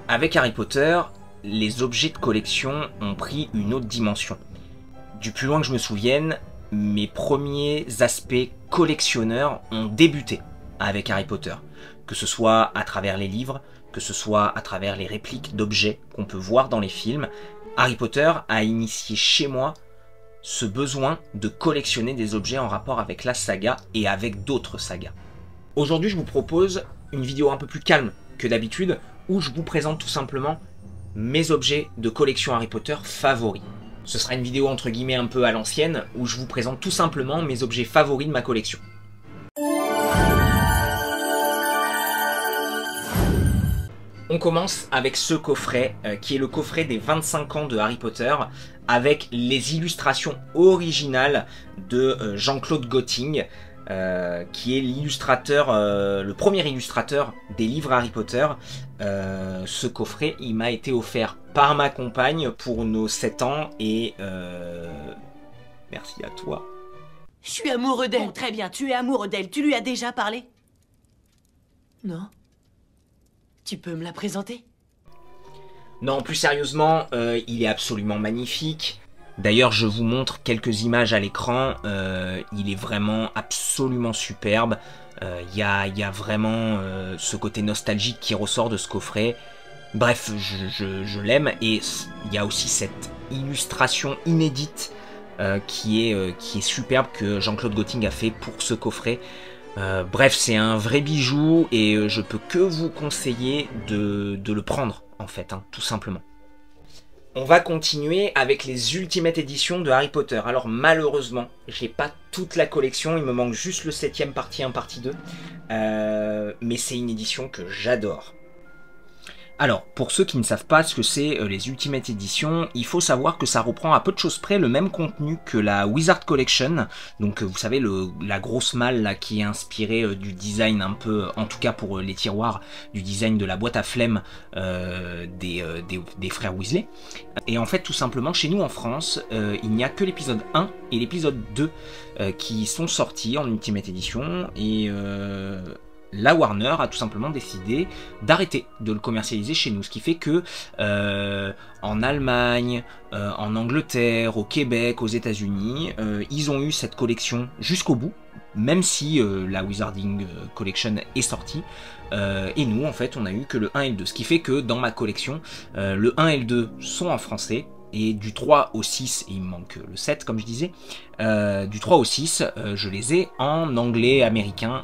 Avec Harry Potter, les objets de collection ont pris une autre dimension. Du plus loin que je me souvienne, mes premiers aspects collectionneurs ont débuté avec Harry Potter. Que ce soit à travers les livres, que ce soit à travers les répliques d'objets qu'on peut voir dans les films, Harry Potter a initié chez moi ce besoin de collectionner des objets en rapport avec la saga et avec d'autres sagas. Aujourd'hui, je vous propose une vidéo un peu plus calme que d'habitude, où je vous présente tout simplement mes objets de collection Harry Potter favoris. Ce sera une vidéo entre guillemets un peu à l'ancienne, où je vous présente tout simplement mes objets favoris de ma collection. On commence avec ce coffret, qui est le coffret des 25 ans de Harry Potter, avec les illustrations originales de Jean-Claude Gotting, qui est l'illustrateur, le premier illustrateur des livres Harry Potter. Ce coffret, il m'a été offert par ma compagne pour nos 7 ans et merci à toi. Je suis amoureux d'elle. Bon, très bien, tu es amoureux d'elle. Tu lui as déjà parlé? Non. Tu peux me la présenter? Non, plus sérieusement, il est absolument magnifique. D'ailleurs, je vous montre quelques images à l'écran. Il est vraiment absolument superbe. Il y a vraiment ce côté nostalgique qui ressort de ce coffret. Bref, je l'aime. Et il y a aussi cette illustration inédite qui est superbe, que Jean-Claude Gotting a fait pour ce coffret. Bref, c'est un vrai bijou et je peux que vous conseiller de le prendre, en fait, hein, tout simplement. On va continuer avec les Ultimate Editions de Harry Potter. Alors malheureusement, j'ai pas toute la collection, il me manque juste le 7e partie 1, partie 2. Mais c'est une édition que j'adore. Alors, pour ceux qui ne savent pas ce que c'est les Ultimate Editions, il faut savoir que ça reprend à peu de choses près le même contenu que la Wizard Collection. Donc vous savez, la grosse malle là, qui est inspirée du design un peu, en tout cas pour les tiroirs, du design de la boîte à flemme des frères Weasley. Et en fait, tout simplement, chez nous en France, il n'y a que l'épisode 1 et l'épisode 2 qui sont sortis en Ultimate Edition. Et la Warner a tout simplement décidé d'arrêter de le commercialiser chez nous. Ce qui fait que en Allemagne, en Angleterre, au Québec, aux États-Unis, ils ont eu cette collection jusqu'au bout, même si la Wizarding Collection est sortie. Et nous, en fait, on a eu que le 1 et le 2. Ce qui fait que dans ma collection, le 1 et le 2 sont en français. Et du 3 au 6, et il me manque le 7 comme je disais, du 3 au 6, je les ai en anglais américain.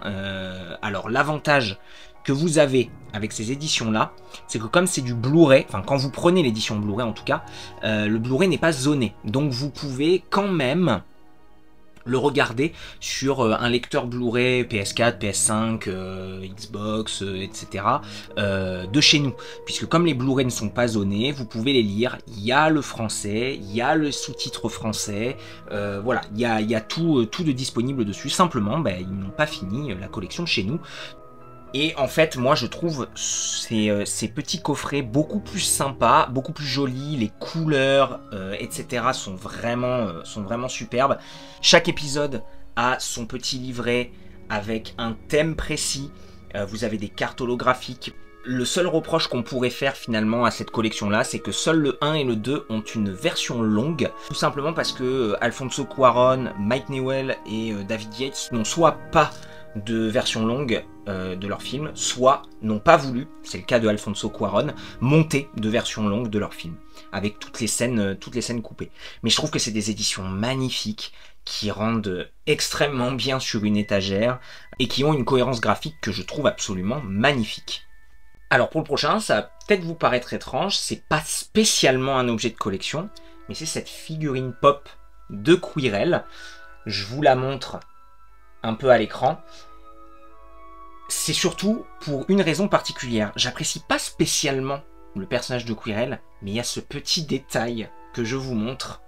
Alors l'avantage que vous avez avec ces éditions-là, c'est que comme c'est du Blu-ray, enfin quand vous prenez l'édition Blu-ray en tout cas, le Blu-ray n'est pas zoné. Donc vous pouvez quand même le regarder sur un lecteur Blu-ray PS4, PS5, Xbox, etc. De chez nous. Puisque comme les Blu-ray ne sont pas zonés, vous pouvez les lire. Il y a le français, il y a le sous-titre français. Voilà, il y a tout de disponible dessus. Simplement, ils n'ont pas fini la collection de chez nous. Et en fait, moi je trouve ces petits coffrets beaucoup plus sympas, beaucoup plus jolis, les couleurs, etc. sont vraiment superbes. Chaque épisode a son petit livret avec un thème précis. Vous avez des cartes holographiques. Le seul reproche qu'on pourrait faire finalement à cette collection-là, c'est que seuls le 1 et le 2 ont une version longue. Tout simplement parce que Alfonso Cuarón, Mike Newell et David Yates n'ont soit pas de version longue de leur film, soit n'ont pas voulu, c'est le cas de Alfonso Cuarón, monter de version longue de leur film, avec toutes les scènes coupées. Mais je trouve que c'est des éditions magnifiques, qui rendent extrêmement bien sur une étagère, et qui ont une cohérence graphique que je trouve absolument magnifique. Alors pour le prochain, ça va peut-être vous paraître étrange, c'est pas spécialement un objet de collection, mais c'est cette figurine pop de Quirrell. Je vous la montre un peu à l'écran. C'est surtout pour une raison particulière. J'apprécie pas spécialement le personnage de Quirrell, mais il y a ce petit détail que je vous montre,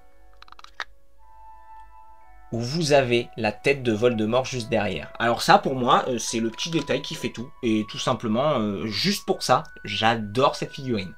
où vous avez la tête de Voldemort juste derrière. Alors ça, pour moi, c'est le petit détail qui fait tout. Et tout simplement, juste pour ça, j'adore cette figurine.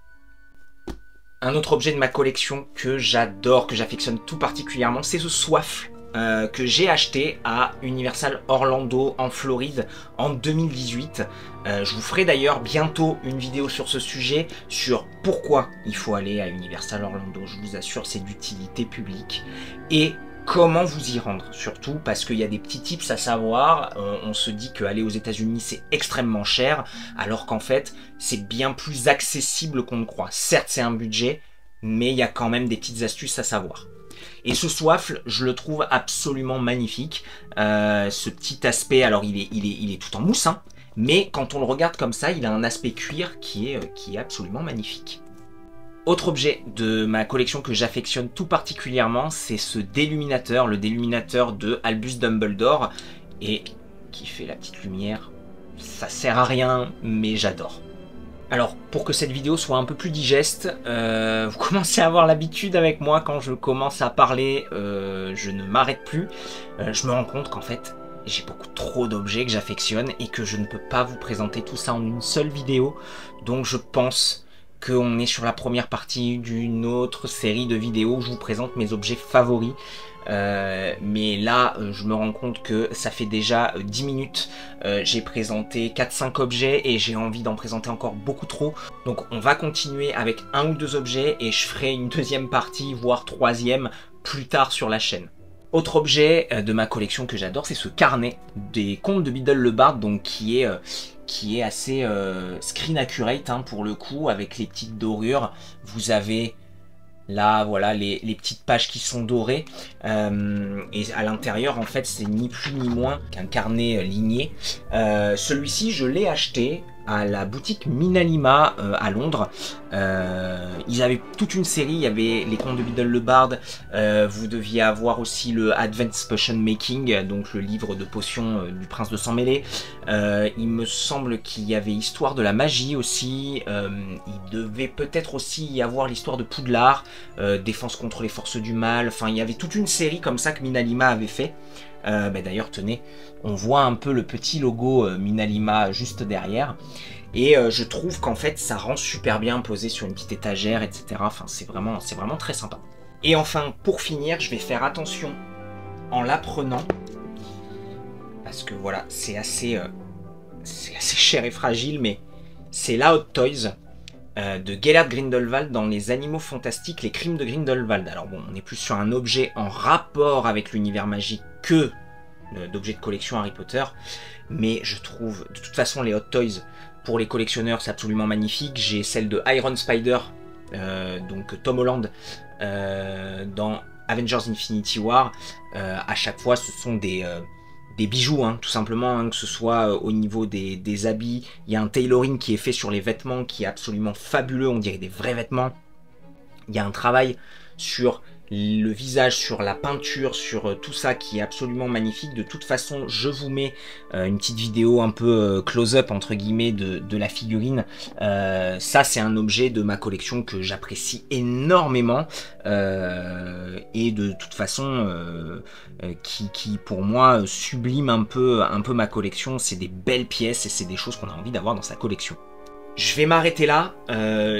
Un autre objet de ma collection que j'adore, que j'affectionne tout particulièrement, c'est ce soifle que j'ai acheté à Universal Orlando en Floride en 2018. Je vous ferai d'ailleurs bientôt une vidéo sur ce sujet, sur pourquoi il faut aller à Universal Orlando. Je vous assure, c'est d'utilité publique. Et comment vous y rendre, surtout parce qu'il y a des petits tips à savoir. On se dit qu'aller aux États-Unis c'est extrêmement cher, alors qu'en fait c'est bien plus accessible qu'on ne croit. Certes, c'est un budget, mais il y a quand même des petites astuces à savoir. Et ce Swaffle, je le trouve absolument magnifique. Ce petit aspect, alors il est tout en mousse, hein, mais quand on le regarde comme ça, il a un aspect cuir qui est absolument magnifique. Autre objet de ma collection que j'affectionne tout particulièrement, c'est ce déluminateur, le déluminateur de Albus Dumbledore, et qui fait la petite lumière. Ça sert à rien, mais j'adore. Alors, pour que cette vidéo soit un peu plus digeste, vous commencez à avoir l'habitude avec moi, quand je commence à parler, je ne m'arrête plus. Je me rends compte qu'en fait, j'ai beaucoup trop d'objets que j'affectionne et que je ne peux pas vous présenter tout ça en une seule vidéo. Donc je pense qu'on est sur la première partie d'une autre série de vidéos où je vous présente mes objets favoris. Mais là, je me rends compte que ça fait déjà 10 minutes. J'ai présenté 4-5 objets et j'ai envie d'en présenter encore beaucoup trop. Donc on va continuer avec un ou deux objets et je ferai une deuxième partie, voire troisième, plus tard sur la chaîne. Autre objet de ma collection que j'adore, c'est ce carnet des contes de Biddle le Bard, donc qui est assez screen accurate, hein, pour le coup, avec les petites dorures. Vous avez là, voilà, les petites pages qui sont dorées, et à l'intérieur, en fait, c'est ni plus ni moins qu'un carnet ligné. Celui-ci, je l'ai acheté à la boutique Minalima à Londres. Ils avaient toute une série, il y avait les contes de Biddle le Bard, vous deviez avoir aussi le Advanced Potion Making, donc le livre de potions du prince de sang mêlé. Il me semble qu'il y avait Histoire de la magie aussi, il devait peut-être aussi y avoir l'histoire de Poudlard, Défense contre les forces du mal, enfin il y avait toute une série comme ça que Minalima avait fait. D'ailleurs, tenez, on voit un peu le petit logo Minalima juste derrière. Et je trouve qu'en fait, ça rend super bien posé sur une petite étagère, etc. Enfin, c'est vraiment très sympa. Et enfin, pour finir, je vais faire attention en la prenant. Parce que voilà, c'est assez cher et fragile, mais c'est la Hot Toys de Gellert Grindelwald dans Les Animaux Fantastiques, les Crimes de Grindelwald. Alors bon, on est plus sur un objet en rapport avec l'univers magique que d'objets de collection Harry Potter, mais je trouve de toute façon les Hot Toys pour les collectionneurs c'est absolument magnifique. J'ai celle de Iron Spider, donc Tom Holland, dans Avengers Infinity War. À chaque fois ce sont des bijoux, hein, tout simplement, hein, que ce soit au niveau des habits. Il y a un tailoring qui est fait sur les vêtements qui est absolument fabuleux, on dirait des vrais vêtements. Il y a un travail sur le visage, sur la peinture, sur tout ça qui est absolument magnifique. De toute façon, je vous mets une petite vidéo un peu close-up entre guillemets de la figurine. Ça, c'est un objet de ma collection que j'apprécie énormément et de toute façon qui pour moi sublime un peu ma collection. C'est des belles pièces et c'est des choses qu'on a envie d'avoir dans sa collection. Je vais m'arrêter là,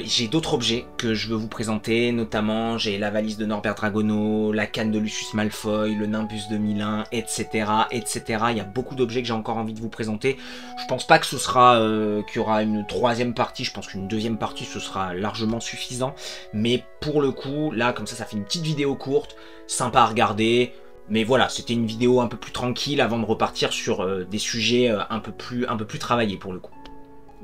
j'ai d'autres objets que je veux vous présenter, notamment j'ai la valise de Norbert Dragono, la canne de Lucius Malfoy, le Nimbus 2001, etc. etc. Il y a beaucoup d'objets que j'ai encore envie de vous présenter. Je pense pas que ce sera qu'il y aura une troisième partie, je pense qu'une deuxième partie ce sera largement suffisant. Mais pour le coup, là comme ça fait une petite vidéo courte, sympa à regarder. Mais voilà, c'était une vidéo un peu plus tranquille avant de repartir sur des sujets un peu plus travaillés pour le coup.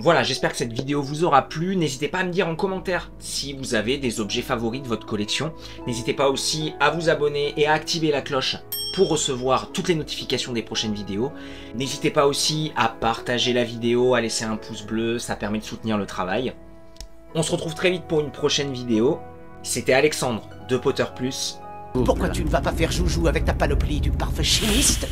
Voilà, j'espère que cette vidéo vous aura plu. N'hésitez pas à me dire en commentaire si vous avez des objets favoris de votre collection. N'hésitez pas aussi à vous abonner et à activer la cloche pour recevoir toutes les notifications des prochaines vidéos. N'hésitez pas aussi à partager la vidéo, à laisser un pouce bleu, ça permet de soutenir le travail. On se retrouve très vite pour une prochaine vidéo. C'était Alexandre de Potter+. Pourquoi tu ne vas pas faire joujou avec ta panoplie du parfum chimiste?